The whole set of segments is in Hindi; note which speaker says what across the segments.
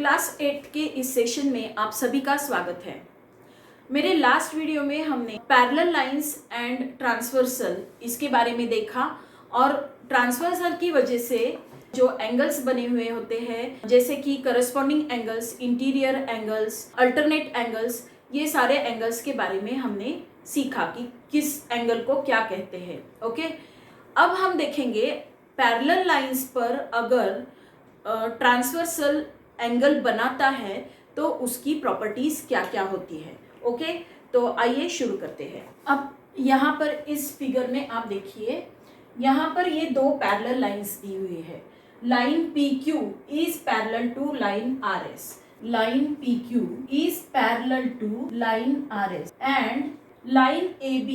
Speaker 1: क्लास 8 के इस सेशन में आप सभी का स्वागत है। मेरे लास्ट वीडियो में हमने पैरेलल लाइंस एंड ट्रांसवर्सल इसके बारे में देखा और ट्रांसवर्सल की वजह से जो एंगल्स बने हुए होते हैं जैसे कि corresponding angles, interior angles, alternate angles, ये सारे एंगल्स के बारे में हमने सीखा कि किस एंगल को क्या कहते हैं। ओके, अब हम देखेंगे पैरेलल लाइंस पर अगर ट्रांसवर्सल एंगल बनाता है तो उसकी प्रॉपर्टीज क्या क्या होती है। ओके, तो आइए शुरू करते हैं। अब यहाँ पर इस फिगर में आप देखिए, यहाँ पर ये दो पैरेलल लाइंस दी हुई है। Line PQ is parallel to line RS, line PQ is parallel to line RS and line AB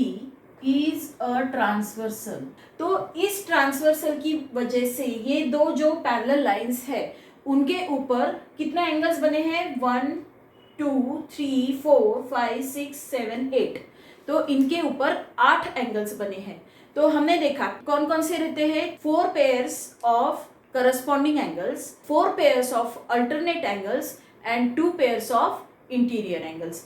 Speaker 1: is a transversal. तो इस ट्रांसवर्सल की वजह से ये दो जो पैरेलल लाइंस है उनके ऊपर कितने एंगल्स बने हैं? 1 2 3 4 5 6 7 8। तो इनके ऊपर 8 एंगल्स बने हैं। तो हमने देखा कौन कौन से रहते हैं? 4 pairs of corresponding angles, 4 pairs of alternate angles and 2 pairs of interior angles.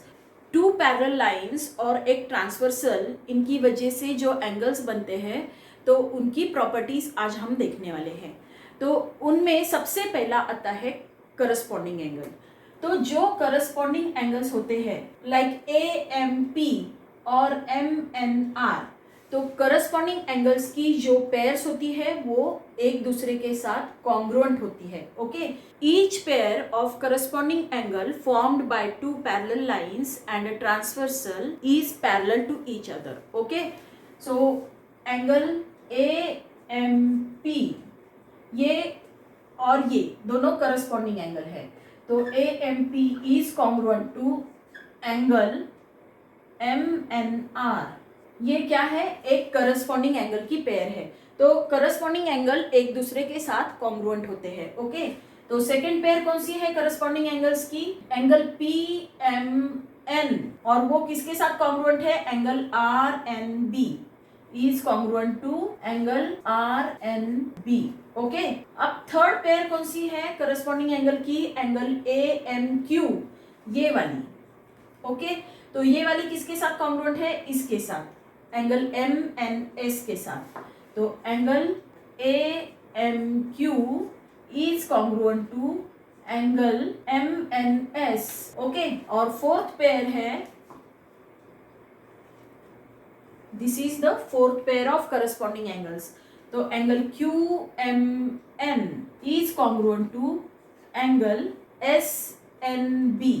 Speaker 1: 2 parallel lines और एक ट्रांसवर्सल, इनकी वजह से जो एंगल्स बनते हैं तो उनकी प्रॉपर्टीज आज हम देखने वाले हैं। तो उनमें सबसे पहला आता है करस्पॉन्डिंग एंगल। तो जो करस्पॉन्डिंग एंगल्स होते हैं लाइक AMP और MNR, तो करस्पॉन्डिंग एंगल्स की जो पेयर्स होती है वो एक दूसरे के साथ कॉन्ग्रुएंट होती है। Okay, each pair of corresponding angle formed by 2 parallel lines and a transversal is parallel to each other. Okay, so angle AMP ये और ये दोनों करस्पॉन्डिंग एंगल है। तो AMP is congruent to angle MNR। ये क्या है? एक करस्पॉन्डिंग एंगल की पेयर है। तो करस्पॉन्डिंग एंगल एक दूसरे के साथ कॉन्ग्रुएंट होते हैं। ओके, तो सेकंड पेयर कौन सी है करस्पॉन्डिंग एंगल्स की? एंगल PMN, और वो किसके साथ कॉन्ग्रुएंट है? Angle RNB is congruent to angle RNB। Okay, अब थर्ड पेयर कौन सी है करस्पॉन्डिंग एंगल की? एंगल AMQ, ये वाली। ओके, तो ये वाली किसके साथ कॉन्ग्रुएंट है? इसके साथ, एंगल MNS के साथ। तो angle AMQ is congruent to angle MNS। Okay, और फोर्थ पेयर है, this is the fourth pair of corresponding angles। तो angle QMN is congruent to angle SNB।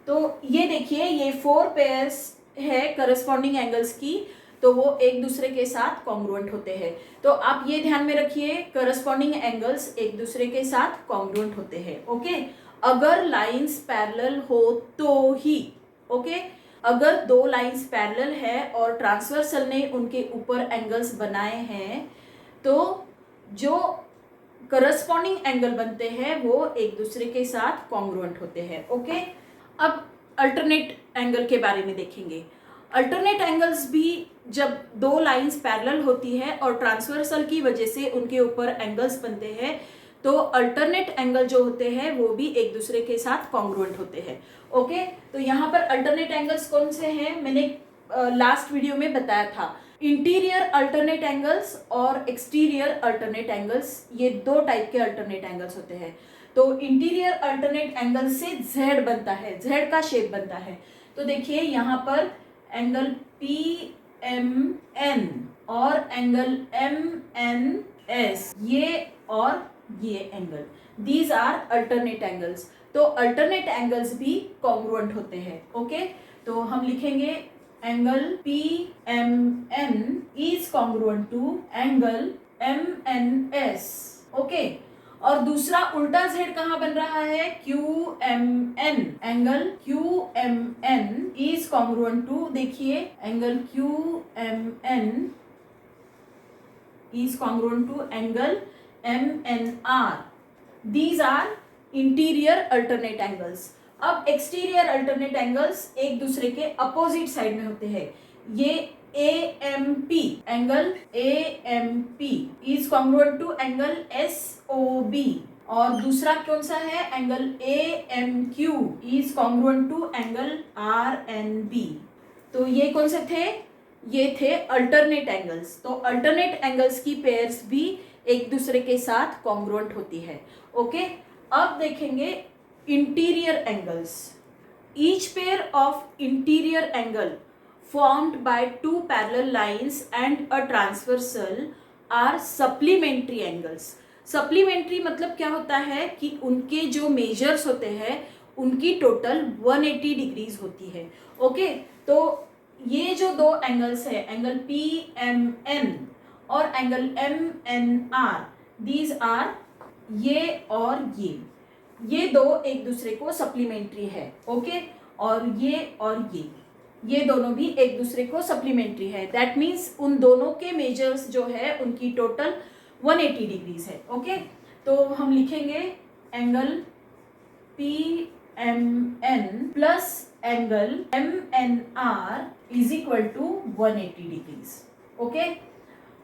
Speaker 1: तो ये देखिए, ये 4 पेयर्स है करस्पॉन्डिंग एंगल्स की, तो वो एक दूसरे के साथ कॉन्ग्रुएंट होते हैं। तो आप ये ध्यान में रखिए, करस्पॉन्डिंग एंगल्स एक दूसरे के साथ कॉन्ग्रुएंट होते हैं। ओके, अगर लाइंस पैरेलल हो तो ही। ओके, अगर दो लाइंस पैरेलल है और ट्रांसवर्सल ने उनके ऊपर एंगल्स बनाए हैं तो जो करस्पॉन्डिंग एंगल बनते हैं वो एक दूसरे के साथ कॉन्ग्रुएंट होते हैं। ओके, अब अल्टरनेट एंगल के बारे में देखेंगे। अल्टरनेट एंगल्स भी जब दो लाइंस पैरेलल होती है और ट्रांसवर्सल की वजह से उनके ऊपर एंगल्स बनते हैं तो अल्टरनेट एंगल जो होते हैं वो भी एक दूसरे के साथ कॉन्ग्रुएंट होते हैं। ओके, तो यहाँ पर अल्टरनेट एंगल्स कौन से हैं? मैंने लास्ट वीडियो में बताया था, इंटीरियर अल्टरनेट एंगल्स और एक्सटीरियर अल्टरनेट एंगल्स, ये 2 टाइप के अल्टरनेट एंगल्स होते हैं। तो इंटीरियर अल्टरनेट एंगल से Z बनता है, Z का शेप बनता है। तो देखिए यहाँ पर एंगल PMN और एंगल MNS, ये और ये angle, these are alternate angles. तो अल्टरनेट एंगल्स भी कॉन्ग्रुएंट होते हैं। ओके, तो हम लिखेंगे angle PMN is congruent to angle MNS। Okay, और दूसरा उल्टा Z कहाँ बन रहा है? QMN, angle QMN is congruent to, देखिए angle QMN is congruent to angle MNR। These are interior alternate angles. अब एक्सटीरियर अल्टरनेट एंगल्स एक दूसरे के अपोजिट साइड में होते हैं। ये AMP, angle AMP is congruent to angle SOB और दूसरा कौन सा है, angle AMQ is congruent to angle RNB। तो ये कौन से थे, ये थे अल्टरनेट एंगल्स। तो अल्टरनेट एंगल्स की पेयर्स भी एक दूसरे के साथ कॉन्ग्रुएंट होती है। ओके, अब देखेंगे interior angles. Each pair of interior angle formed by two parallel lines and a transversal are supplementary angles। Supplementary मतलब क्या होता है कि उनके जो मेजर्स होते हैं उनकी टोटल 180 डिग्रीज होती है। ओके, तो ये जो दो एंगल्स है, एंगल PMN और एंगल MNR, दीज आर ये और ये दो एक दूसरे को सप्लीमेंट्री है। ओके, और ये दोनों भी एक दूसरे को सप्लीमेंट्री है। दैट मीन्स उन दोनों के मेजर्स जो है उनकी टोटल 180 डिग्रीज है। ओके, तो हम लिखेंगे angle PMN plus angle MNR is equal to 180 degrees. Okay,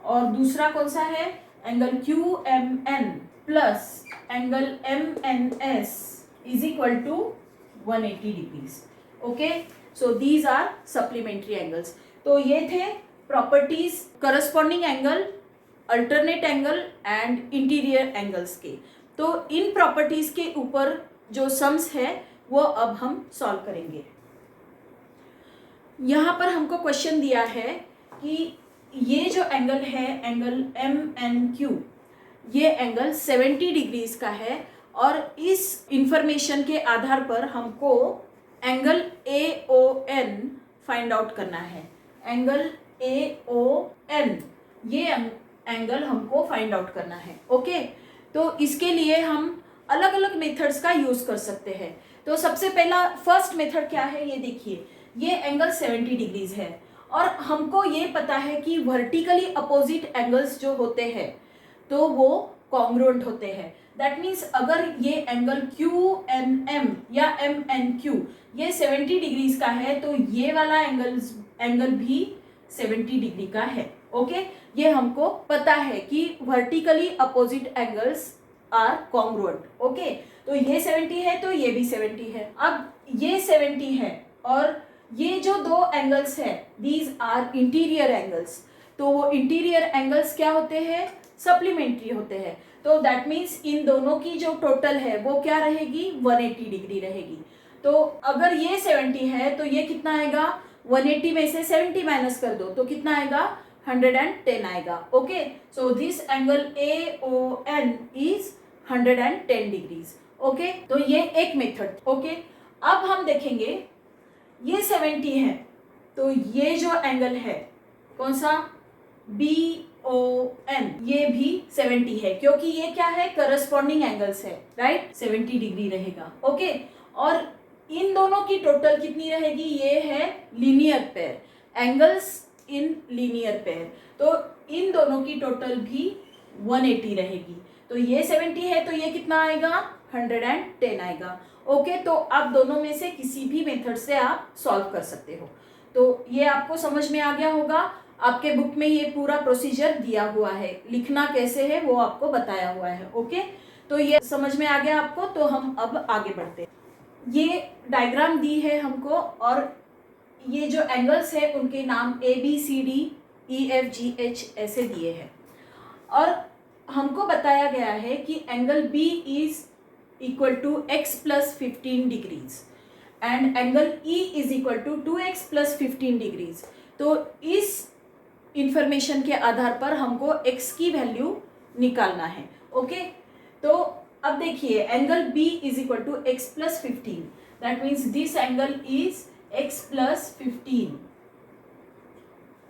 Speaker 1: और दूसरा कौन सा है, angle QMN plus angle MNS is equal to 180 degrees. Okay, so these are supplementary angles. तो ये थे properties corresponding angle, alternate angle and interior angles के। तो इन प्रॉपर्टीज के ऊपर जो सम्स है वो अब हम सॉल्व करेंगे। यहाँ पर हमको क्वेश्चन दिया है कि ये जो एंगल है, एंगल MNQ, ये एंगल 70 डिग्रीज का है और इस इंफॉर्मेशन के आधार पर हमको एंगल AON फाइंड आउट करना है। एंगल AON ये एंगल हमको फाइंड आउट करना है। ओके, तो इसके लिए हम अलग अलग मेथड्स का यूज कर सकते हैं। तो सबसे पहला फर्स्ट मेथड क्या है, ये देखिए, ये एंगल 70 डिग्रीज है और हमको ये पता है कि वर्टिकली अपोजिट एंगल्स जो होते हैं तो वो कॉन्ग्रुएंट होते हैं। दैट मीन्स अगर ये एंगल QNM या MNQ ये 70 डिग्रीज का है तो ये वाला एंगल भी 70 डिग्री का है। ओके, ये हमको पता है कि vertically opposite angles are congruent. Okay, तो ये 70 है तो ये भी 70 है। अब ये 70 है और ये जो दो एंगल्स है दीज आर इंटीरियर एंगल्स। तो वो इंटीरियर एंगल्स क्या होते हैं, सप्लीमेंट्री होते हैं। तो दैट मीन्स इन दोनों की जो टोटल है वो क्या रहेगी, 180 डिग्री रहेगी। तो अगर ये 70 है तो ये कितना आएगा, 180 में से 70 माइनस कर दो तो कितना आएगा, 110 आएगा। Okay, so this angle AON is 110 degrees. Okay, तो ये एक मेथड। ओके, अब हम देखेंगे ये 70 है तो ये जो एंगल है कौन सा, BON, ये भी 70 है क्योंकि ये क्या है, करस्पॉन्डिंग एंगल्स है, राइट, 70 डिग्री रहेगा। ओके, और इन दोनों की टोटल कितनी रहेगी, ये है linear pair, angles in linear pair. तो इन दोनों की टोटल भी 180 रहेगी। तो ये 70 है तो ये कितना आएगा, 110 आएगा। ओके, तो आप दोनों में से किसी भी मेथड से आप सॉल्व कर सकते हो। तो ये आपको समझ में आ गया होगा। आपके बुक में ये पूरा प्रोसीजर दिया हुआ है, लिखना कैसे है वो आपको बताया हुआ है। ओके, तो ये समझ में आ गया आपको। तो हम अब आगे बढ़ते हैं। ये डायग्राम दी है हमको और ये जो एंगल्स है उनके नाम ABCDEFGH ऐसे दिए हैं और हमको बताया गया है कि angle B is equal to x plus 15 degrees and angle E is equal to 2x plus 15 degrees. तो इस इंफॉर्मेशन के आधार पर हमको x की वैल्यू निकालना है। ओके, तो अब देखिए angle B is equal to x plus 15, that means this angle is x plus 15।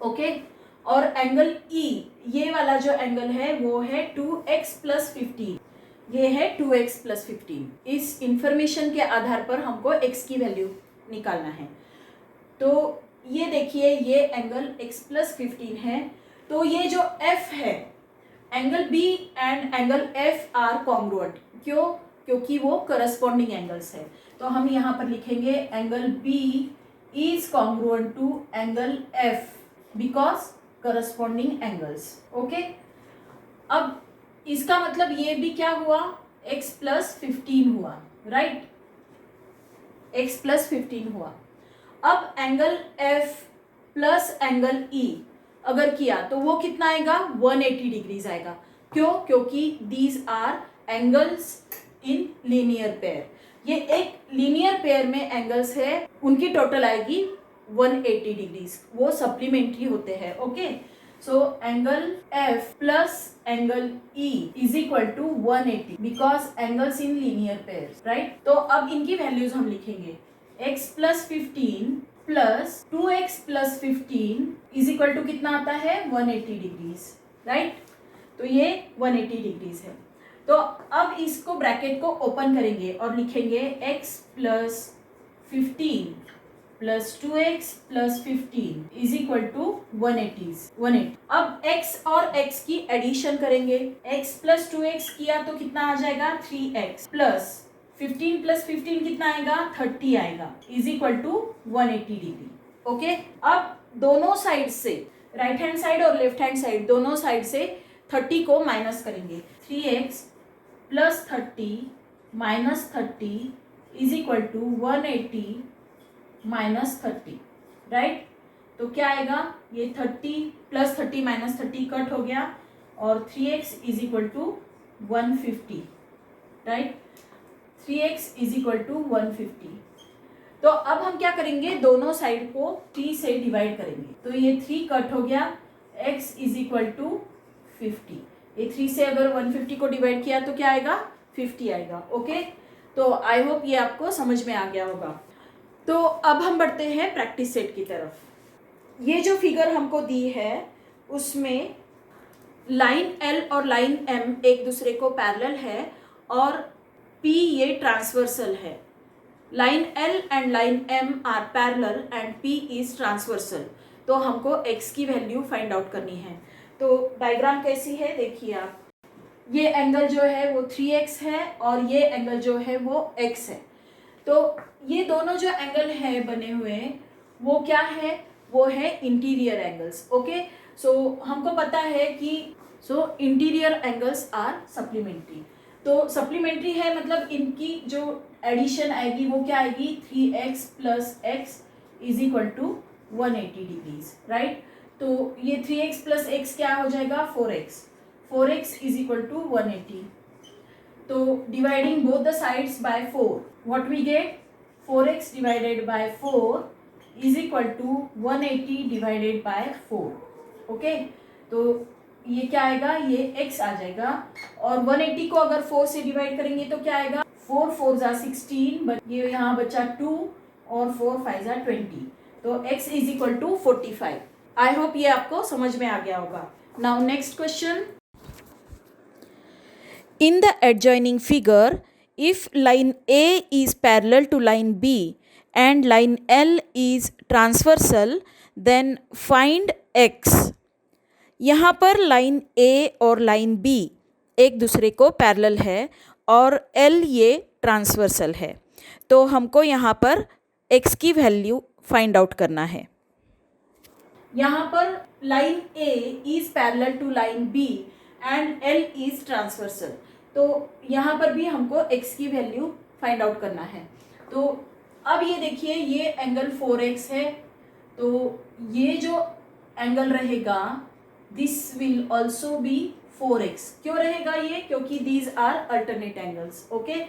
Speaker 1: Okay, और एंगल E, ये वाला जो एंगल है वो है 2x प्लस 15, ये है 2x प्लस 15। इस इंफॉर्मेशन के आधार पर हमको x की वैल्यू निकालना है। तो ये देखिए ये एंगल x प्लस 15 है, तो ये जो f है, angle B and angle F are congruent. क्यों, क्योंकि वो करस्पॉन्डिंग एंगल्स है। तो हम यहाँ पर लिखेंगे angle B is congruent to angle F because corresponding angles. Okay, अब इसका मतलब ये भी क्या हुआ, x प्लस 15 हुआ, राइट, x प्लस 15 हुआ। अब angle F plus angle E अगर किया तो वो कितना आएगा, 180 डिग्रीज आएगा। क्यों? क्योंकि these are angles in linear pair. ये एक लीनियर पेयर में एंगल्स है, उनकी टोटल आएगी 180 डिग्रीज, वो सप्लीमेंट्री होते हैं। Okay, so angle F plus angle E is equal to 180 because angles in linear pair, right. तो अब इनकी वैल्यूज हम लिखेंगे, x plus 15 plus 2x plus 15 is equal to कितना आता है, 180 डिग्रीज, राइट। तो ये 180 डिग्रीज है। तो अब इसको ब्रैकेट को ओपन करेंगे और लिखेंगे x plus 15 plus 2x plus 15 is equal to 180। अब x और x की एडिशन करेंगे, x प्लस 2x किया तो कितना आ जाएगा, 3x प्लस 15 प्लस 15 कितना आएगा, 30 आएगा, is equal to 180 degree. Okay, अब दोनों साइड से, राइट हैंड साइड और लेफ्ट हैंड साइड, दोनों साइड से 30 को माइनस करेंगे। 3x plus 30 minus 30 is equal to 180 minus 30, right. तो क्या आएगा, ये 30 प्लस 30 माइनस 30 कट हो गया और 3x is equal to 150, right. 3x is equal to 150। तो अब हम क्या करेंगे, दोनों साइड को 3 से डिवाइड करेंगे। तो ये 3 कट हो गया, x इज इक्वल टू 50। ये 3 से अगर 150 को डिवाइड किया तो क्या आएगा, 50 आएगा। ओके, तो आई होप ये आपको समझ में आ गया होगा। तो अब हम बढ़ते हैं प्रैक्टिस सेट की तरफ। ये जो फिगर हमको दी है उसमें लाइन L और लाइन M एक दूसरे को पैरेलल है और P ये ट्रांसवर्सल है। Line L and line M are parallel and P is transversal. तो हमको x की वैल्यू फाइंड आउट करनी है। तो डायग्राम कैसी है देखिए आप, ये एंगल जो है वो 3x है और ये एंगल जो है वो x है। तो ये दोनों जो एंगल है बने हुए वो क्या है, वो है इंटीरियर एंगल्स। ओके, सो हमको पता है कि इंटीरियर एंगल्स आर सप्लीमेंट्री। तो सप्लीमेंट्री है मतलब इनकी जो एडिशन आएगी वो क्या आएगी, 3x plus x is equal to 180 degrees, right. तो ये 3x प्लस x क्या हो जाएगा, 4x इज इक्वल टू 180। तो dividing both the sides by 4, what we get, 4x divided by 4 is equal to 180 divided by 4। Okay, तो ये क्या आएगा, ये x आ जाएगा और 180 को अगर 4 से डिवाइड करेंगे तो क्या आएगा, 4 4 जा 16, ये यहाँ बचा 2 और 4 5 जा 20। तो x is equal to 45। I hope ये आपको समझ में आ गया होगा। Now next question.
Speaker 2: In the adjoining figure, if line A is parallel to line B and line L is transversal, then find x. यहाँ पर लाइन A और लाइन B एक दूसरे को पैरेलल है और L ये ट्रांसवर्सल है। तो हमको यहाँ पर x की वैल्यू फाइंड आउट करना है।
Speaker 1: यहाँ पर line A is parallel to line B and L is transversal। तो यहाँ पर भी हमको x की वैल्यू फाइंड आउट करना है। तो अब ये देखिए, ये एंगल 4x है, तो ये जो एंगल रहेगा this will also be 4x। क्यों रहेगा ये, क्योंकि these are alternate angles. Okay,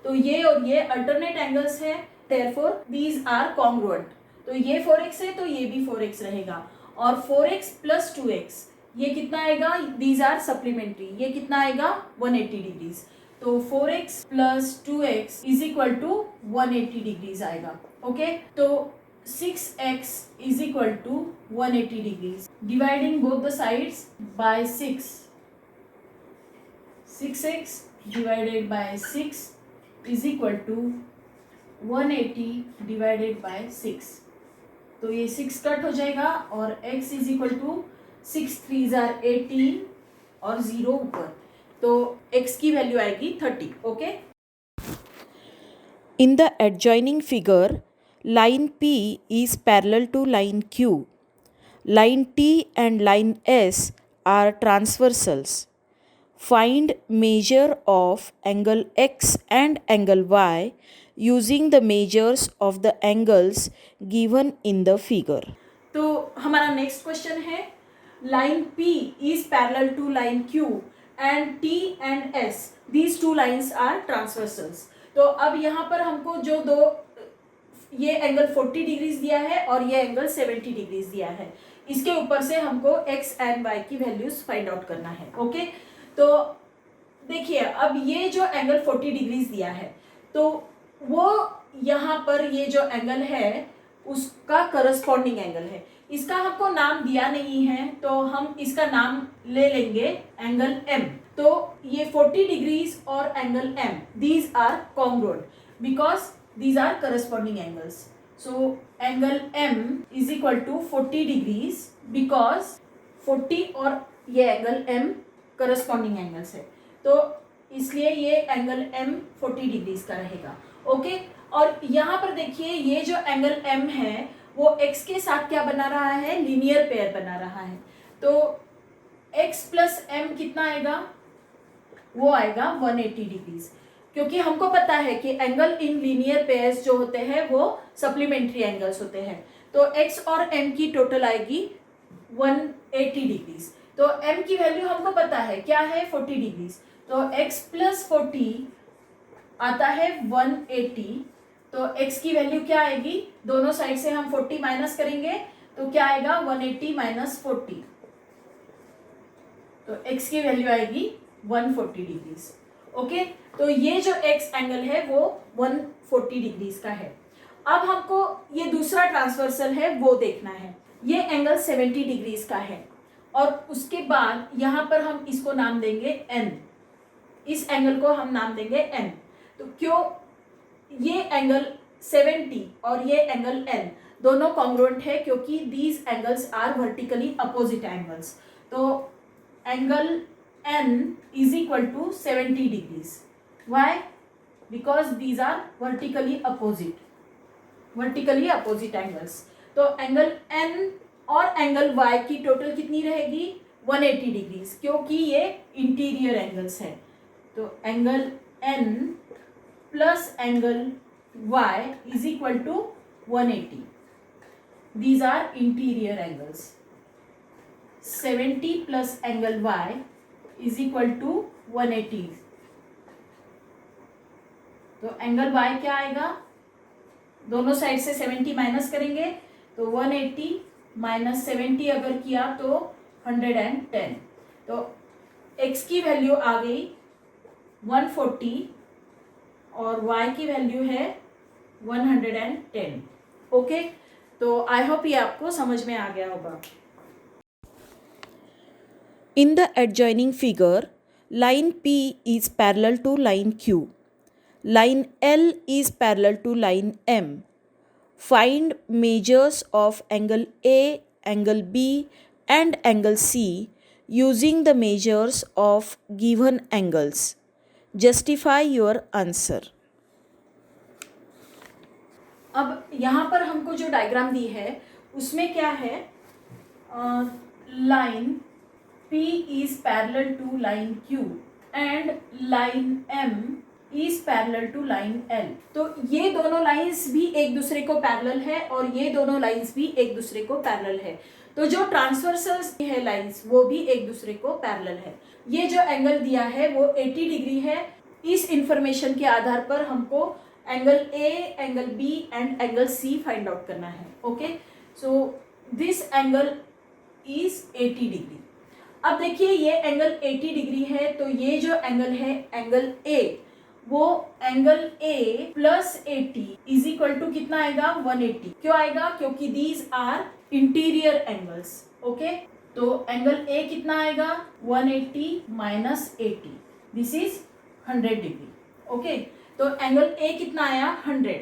Speaker 1: तो ये और ये अल्टरनेट एंगल्स है, देयरफॉर दीज आर कॉन्ग्रुएंट। तो ये 4x है तो ये भी 4x रहेगा और 4x प्लस 2x ये कितना आएगा, दीज आर सप्लीमेंट्री, ये कितना आएगा 180 डिग्रीज। तो 4x plus 2x is equal to 180 degrees आएगा। ओके, तो 6x is equal to 180 degrees. Dividing both the sides by 6, 6x divided by 6 is equal to 180 divided by 6। तो ये 6 कट हो जाएगा और x इज इक्वल टू 6 3 जार 18 और 0 ऊपर, तो x की वैल्यू आएगी 30। Okay,
Speaker 2: In the adjoining figure, line P is parallel to line Q. Line T and line S are transversals. find measure of angle x and angle y using the measures of the angles given in the figure.
Speaker 1: तो हमारा नेक्स्ट क्वेश्चन है, line P is parallel to line Q and T and S these two lines are transversals. तो अब यहाँ पर हमको जो दो, ये एंगल 40 डिग्रीज दिया है और ये एंगल 70 डिग्रीज दिया है, इसके ऊपर से हमको x एंड y की वैल्यूज फाइंड आउट करना है। ओके, तो देखिए अब ये जो एंगल 40 डिग्रीज दिया है, तो वो यहाँ पर ये जो एंगल है उसका करस्पॉन्डिंग एंगल है। इसका हमको नाम दिया नहीं है तो हम इसका नाम ले लेंगे एंगल M। तो ये 40 डिग्रीज और angle M these are congruent because these are corresponding angles. So angle M is equal to 40 degrees because 40 और ये एंगल M करस्पॉन्डिंग एंगल्स है, तो इसलिए ये एंगल M 40 डिग्रीज का रहेगा। ओके, और यहाँ पर देखिए ये जो एंगल M है वो x के साथ क्या बना रहा है, लीनियर पेयर बना रहा है। तो x प्लस m कितना आएगा, वो आएगा 180 डिग्रीज, क्योंकि हमको पता है कि एंगल इन लीनियर पेयर्स जो होते हैं वो सप्लीमेंट्री एंगल्स होते हैं। तो x और m की टोटल आएगी 180 डिग्रीज। तो m की वैल्यू हमको पता है क्या है, 40 डिग्रीज। तो x प्लस 40 आता है 180। तो x की वैल्यू क्या आएगी, दोनों साइड से हम 40 माइनस करेंगे तो क्या आएगा 180 माइनस 40, तो x की वैल्यू आएगी 140 डिग्रीज। ओके, तो ये जो x एंगल है वो 140 डिग्रीज का है। अब हमको ये दूसरा ट्रांसवर्सल है वो देखना है। ये एंगल 70 डिग्रीज का है और उसके बाद यहाँ पर हम इसको नाम देंगे n, इस एंगल को हम नाम देंगे n। तो क्यों ये एंगल 70 और ये एंगल n दोनों कॉन्ग्रुएंट है, क्योंकि these angles are vertically opposite angles. तो angle n is equal to 70 degrees. Why, because these are vertically opposite angles. तो एंगल n और एंगल y की टोटल कितनी रहेगी, 180 डिग्रीज, क्योंकि ये इंटीरियर एंगल्स है। तो angle n plus angle y is equal to 180, these are interior angles. 70 plus angle y is equal to 180। तो एंगल y क्या आएगा, दोनों साइड से 70 माइनस करेंगे तो 180 माइनस 70 अगर किया तो 110। तो x की वैल्यू आ गई 140 और y की वैल्यू है 110। ओके, तो आई होप ये आपको समझ में आ गया होगा।
Speaker 2: In the adjoining figure, line P is parallel to line Q. Line L is parallel to line M. Find measures of angle A, angle B and angle C using the measures of given angles. Justify your answer.
Speaker 1: अब यहाँ पर हमको जो डायग्राम दी है उसमें क्या है, line P is parallel to line Q and line M is parallel to line L। तो ये दोनों लाइंस भी एक दूसरे को पैरेलल है और ये दोनों लाइंस भी एक दूसरे को पैरेलल है। तो जो ट्रांसवर्सल्स है लाइंस वो भी एक दूसरे को पैरेलल है। ये जो एंगल दिया है वो 80 डिग्री है। इस इंफॉर्मेशन के आधार पर हमको angle A, angle B and angle C find out करना है। Okay, so this angle is 80 degree. अब देखिए ये एंगल 80 डिग्री है, तो ये जो एंगल है एंगल A, वो angle A plus 80 is equal to कितना आएगा, 180। क्यों आएगा, क्योंकि these are interior angles. Okay, तो एंगल A कितना आएगा, 180 minus 80, this is 100 degree. Okay, तो एंगल A कितना आया, 100।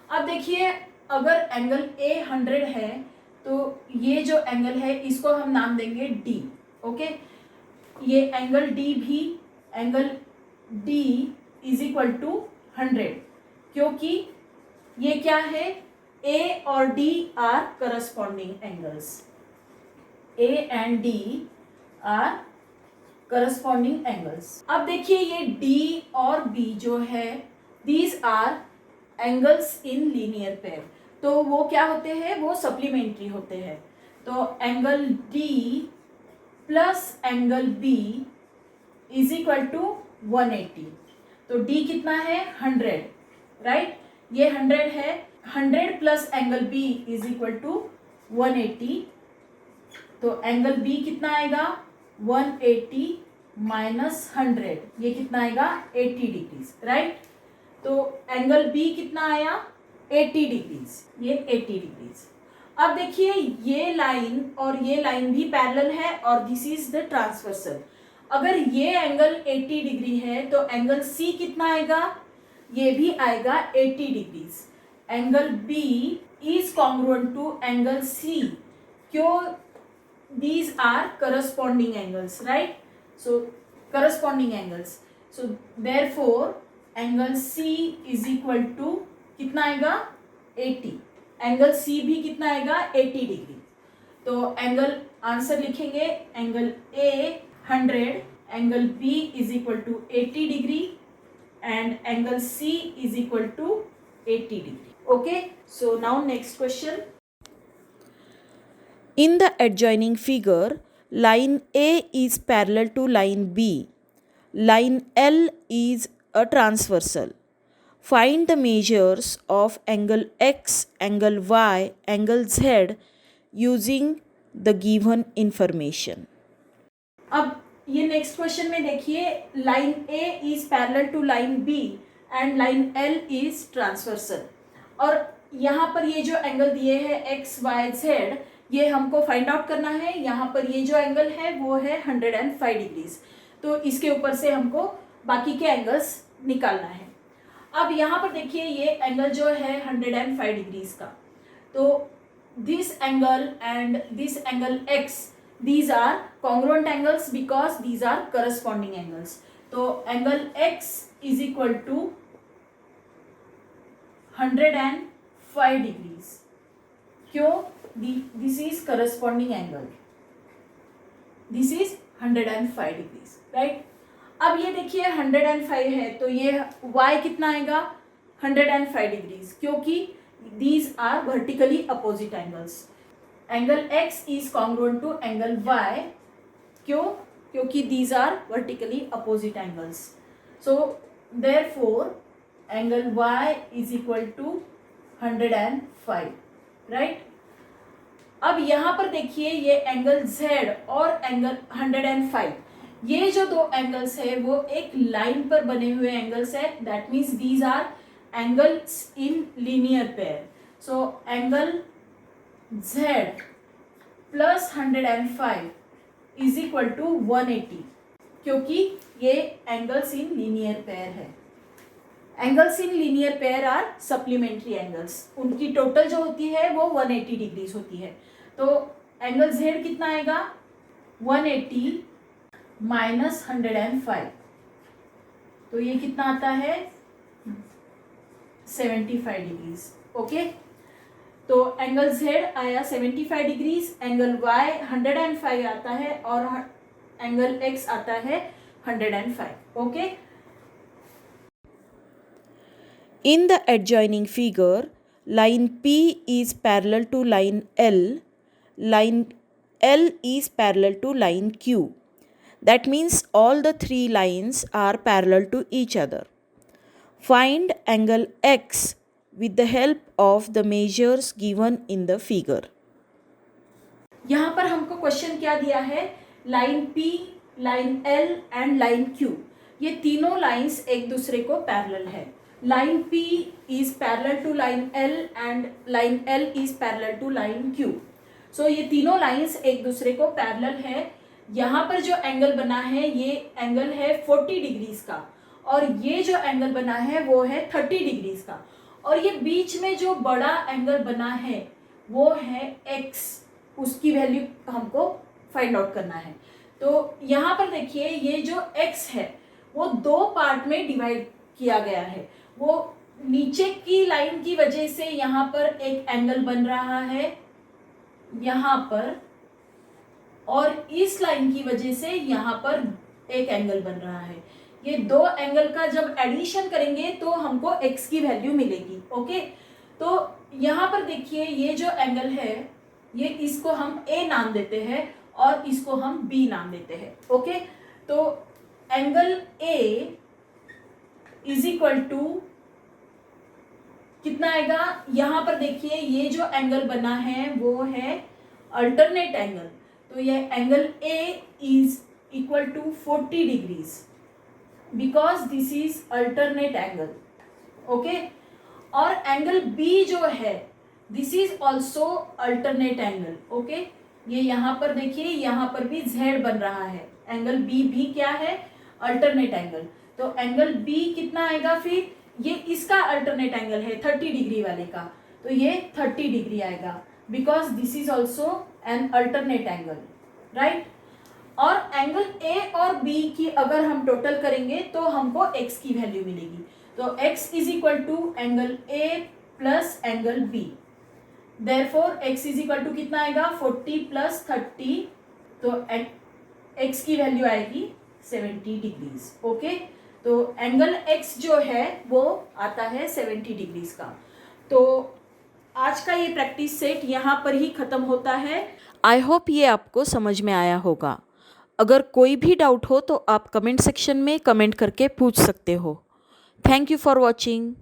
Speaker 1: अब देखिए अगर एंगल A 100 है तो ये जो एंगल है इसको हम नाम देंगे D। ओके, ये एंगल D भी, angle D is equal to 100, क्योंकि ये क्या है, A और D are corresponding angles. A and D are corresponding angles. अब देखिए ये डी और बी जो है these are angles in linear pair, तो वो क्या होते हैं, वो सप्लीमेंट्री होते हैं। तो angle D plus angle B is equal to 180। तो डी कितना है 100, राइट, ये 100 है। 100 प्लस angle B is equal to 180। तो एंगल बी कितना आएगा 180 माइनस 100, ये कितना आएगा 80 डिग्रीज, राइट। तो एंगल बी कितना आया 80 डिग्रीज, ये 80 डिग्रीज। अब देखिए ये लाइन और ये लाइन भी पैरेलल है और दिस इज द ट्रांसवर्सल। अगर ये एंगल 80 डिग्री है तो एंगल सी कितना आएगा, ये भी आएगा 80 degrees. Angle B is congruent to angle C, क्यों, these are corresponding angles, right? So corresponding angles, so therefore angle C is equal to कितना आएगा 80, एंगल C भी कितना आएगा 80 डिग्री। तो एंगल आंसर लिखेंगे angle A 100, angle B is equal to 80 degree and angle C is equal to 80 degree. Okay, so now next question.
Speaker 2: In the adjoining figure, line A is parallel to line B. Line L is a transversal. Find the measures of angle X, angle Y, angle Z using the given information.
Speaker 1: अब ये नेक्स्ट क्वेश्चन में देखिए line A is parallel to line B and line L is transversal, और यहाँ पर ये जो एंगल दिए हैं एक्स वाई जेड ये हमको फाइंड आउट करना है। यहाँ पर ये जो एंगल है वो है 105 डिग्रीज, तो इसके ऊपर से हमको बाकी के एंगल्स निकालना है। अब यहाँ पर देखिए ये एंगल जो है 105 डिग्रीज का, तो this angle and this angle x, these are congruent angles because these are corresponding angles. तो angle x is equal to 105 degrees, क्यों, this is corresponding angle, this is 105 degrees, right। अब ये देखिए 105 है तो ये y कितना आएगा 105 डिग्रीज, क्योंकि these are vertically opposite angles। Angle x is congruent to angle y, क्यों, क्योंकि these are vertically opposite angles, so therefore angle y is equal to 105, right। अब यहाँ पर देखिए ये एंगल z और एंगल 105, ये जो दो एंगल्स है वो एक लाइन पर बने हुए एंगल्स है, that means these are angles in linear pair. So angle z plus 105 is equal to 180, क्योंकि ये एंगल्स इन लीनियर पेयर है। Angles in linear pair are supplementary angles, उनकी टोटल जो होती है वो 180 डिग्रीज होती है। तो एंगल z कितना आएगा 180 माइनस 105, तो ये कितना आता है 75 डिग्रीज, ओके। तो एंगल z आया 75 डिग्रीज, एंगल y 105 आता है और एंगल x आता है 105, okay.
Speaker 2: In the adjoining figure, line P is parallel to line L is parallel to line Q. That means all the three lines are parallel to each other. Find angle X with the help of the measures given in the figure.
Speaker 1: यहाँ पर हमको क्वेश्चन क्या दिया है, line P, line L and line Q, ये तीनों लाइंस एक दूसरे को पैरेलल है। Line P is parallel to line L and line L is parallel to line Q। So ये तीनों लाइंस एक दूसरे को पैरेलल है। यहाँ पर जो एंगल बना है ये एंगल है 40 डिग्रीज का, और ये जो एंगल बना है वो है 30 डिग्रीज का, और ये बीच में जो बड़ा एंगल बना है वो है x, उसकी वैल्यू हमको फाइंड आउट करना है। तो यहाँ पर देखिए ये जो x है वो दो पार्ट में डिवाइड किया गया है। वो नीचे की लाइन की वजह से यहाँ पर एक एंगल बन रहा है यहाँ पर, और इस लाइन की वजह से यहाँ पर एक एंगल बन रहा है। ये दो एंगल का जब एडिशन करेंगे तो हमको x की वैल्यू मिलेगी। ओके, तो यहाँ पर देखिए ये जो एंगल है ये इसको हम a नाम देते हैं और इसको हम b नाम देते हैं। ओके, तो angle a is equal to कितना आएगा, यहाँ पर देखिए ये जो एंगल बना है वो है अल्टरनेट एंगल, तो ये angle A is equal to 40 degrees because this is alternate angle. Okay, और एंगल B जो है this is also alternate angle. Okay, ये यहाँ पर देखिए यहाँ पर भी Z बन रहा है, एंगल B भी क्या है, अल्टरनेट एंगल। तो एंगल B कितना आएगा, फिर ये इसका अल्टरनेट एंगल है 30 डिग्री वाले का, तो ये 30 डिग्री आएगा because this is also an alternate angle, right. और एंगल A और B की अगर हम टोटल करेंगे तो हमको x की वैल्यू मिलेगी, तो x is equal to angle A plus angle B, therefore x is equal to कितना आएगा 40 प्लस 30, तो x की वैल्यू आएगी 70 डिग्रीज। ओके, तो एंगल x जो है वो आता है 70 डिग्रीज का। तो आज का ये प्रैक्टिस सेट यहाँ पर ही ख़त्म होता है।
Speaker 2: आई होप ये आपको समझ में आया होगा। अगर कोई भी डाउट हो तो आप कमेंट सेक्शन में कमेंट करके पूछ सकते हो। Thank you for watching.